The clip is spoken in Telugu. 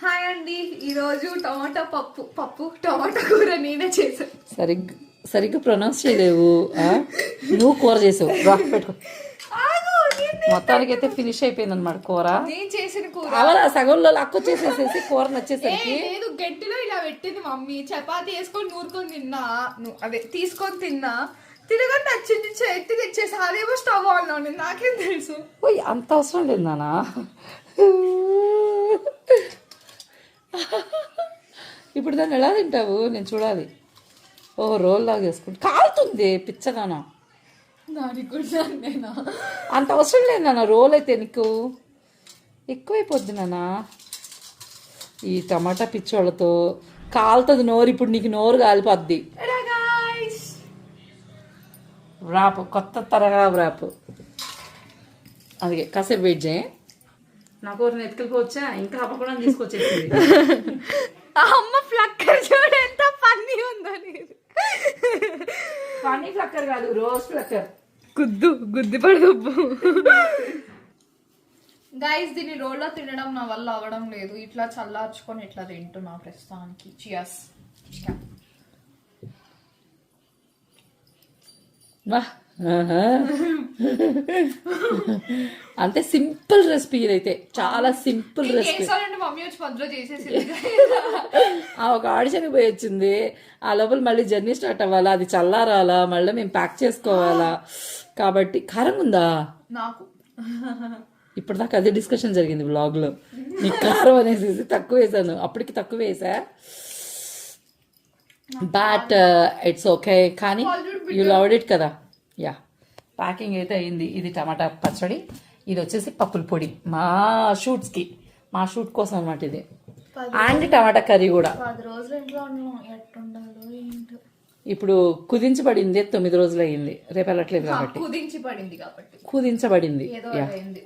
హాయ్ అండి, ఈరోజు టమాటా పప్పు టమాటా కూర నేనే చేశాను. సరిగ్గా ప్రొనౌన్స్ చేయలేవు. నువ్వు కూర చేసావు. రా పెట్టుకో. మొత్తానికి అయితే ఫినిష్ అయిపోయింది అనమాట కూర. నేను చేసిన కూర అలా సగంలో లక్కొచ్చేసేసి కూర నచ్చేసరికి లేదు, గట్టిలో ఇలా పెట్టింది మమ్మీ. చపాతి వేసుకొని నూరుకొని తిన్నా, అదే తీసుకొని తిన్నా. తినగా నచ్చింది, ఎత్తి తెచ్చేసి అదేమో స్టవ్ ఆన్ ఉంది. నాకేం తెలుసు? ఓయ్, అంత అవసరం లేదు నానా. ఇప్పుడు దాన్ని ఎలా తింటావు? నేను చూడాలి. ఓ రోల్ లాగా వేసుకుంటా. కాలుతుంది పిచ్చగానా. అంత అవసరం లేదు నాన్న. రోల్ అయితే నీకు ఎక్కువైపోద్ది నాన్న. ఈ టమాటా పిచ్చోళ్ళతో కాలుతుంది నోరు. ఇప్పుడు నీకు నోరు కాలిపోద్ది. ర్యాప్, కొత్త తరగా ర్యాప్. అందుకే కాసేపు వెయిట్ చేయి. నా కూరని ఎత్తుకెళ్ళిపోవచ్చా? ఇంకా అప్పకుండా తీసుకొచ్చేసింది. అమ్మ ఫ్లక్కర్ చూడు ఎంత ఫన్నీ ఉందో. ఫన్నీ ఫ్లక్కర్ కాదు, రోజ్ ఫ్లక్కర్. గుద్ది పడదు. గైస్, దీన్ని రోల్లో తినడం నా వల్ల అవ్వడం లేదు. ఇట్లా చల్లార్చుకొని ఇట్లా తింటున్నా ప్రస్తుతానికి. చియర్స్. అంతే సింపుల్ రెసిపీ ఇదైతే. చాలా సింపుల్ రెసిపీ. మమ్మీ వచ్చి మధ్యలో చేసేసి ఒక ఆడిషన్కి పోయి వచ్చింది. ఆ లోపల మళ్ళీ జర్నీ స్టార్ట్ అవ్వాలా, అది చల్లారాలా, మళ్ళీ మేము ప్యాక్ చేసుకోవాలా. కాబట్టి కారంగా ఉందా నాకు? ఇప్పటిదాకా అదే డిస్కషన్ జరిగింది బ్లాగ్లో. నీకు కారం అనేసి తక్కువ వేసాను, అప్పటికి తక్కువ వేసా. But it's okay. కానీ యూ లవ్డ్ ఇట్ కదా. యా, ప్యాకింగ్ అయితే అయింది. ఇది టమాటా పచ్చడి, ఇది వచ్చేసి పప్పుల పొడి మా షూట్ కోసం అనమాట ఇది. అండ్ టమాటా కర్రీ కూడా. 10 రోజులు ఇంట్లో ఎట్టుండాలో ఏంటో. ఇప్పుడు కుదించబడింది 9 రోజులు అయ్యింది. రేపు వెళ్ళట్లేదు కాబట్టి కుదించబడింది. కుదించబడింది. ఏదో అయింది.